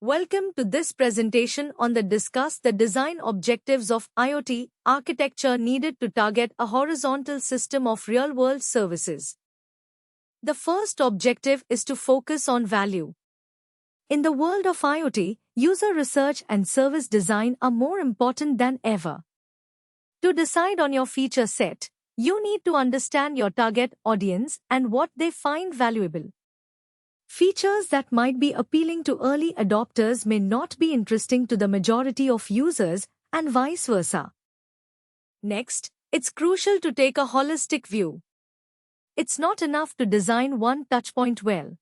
Welcome to this presentation on the discuss the design objectives of IoT architecture needed to target a horizontal system of real-world services. The first objective is to focus on value. In the world of IoT, user research and service design are more important than ever. To decide on your feature set, you need to understand your target audience and what they find valuable. Features that might be appealing to early adopters may not be interesting to the majority of users, and vice versa. Next, it's crucial to take a holistic view. It's not enough to design one touchpoint well.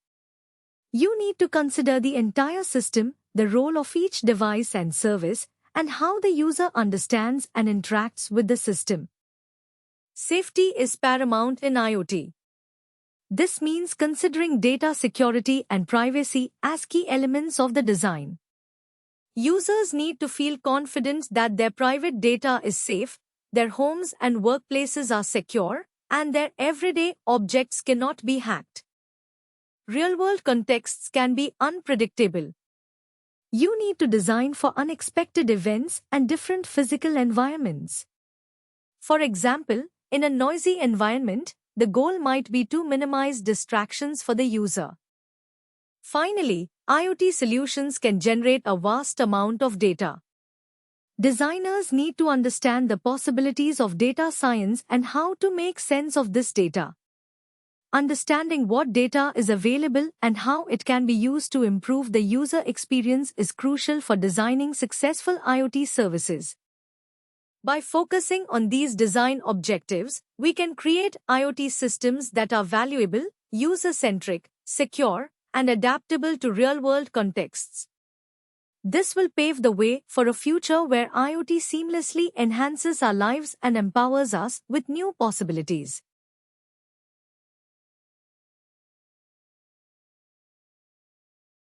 You need to consider the entire system, the role of each device and service, and how the user understands and interacts with the system. Safety is paramount in IoT. This means considering data security and privacy as key elements of the design. Users need to feel confident that their private data is safe, their homes and workplaces are secure, and their everyday objects cannot be hacked. Real-world contexts can be unpredictable. You need to design for unexpected events and different physical environments. For example, in a noisy environment, the goal might be to minimize distractions for the user. Finally, IoT solutions can generate a vast amount of data. Designers need to understand the possibilities of data science and how to make sense of this data. Understanding what data is available and how it can be used to improve the user experience is crucial for designing successful IoT services. By focusing on these design objectives, we can create IoT systems that are valuable, user-centric, secure, and adaptable to real-world contexts. This will pave the way for a future where IoT seamlessly enhances our lives and empowers us with new possibilities.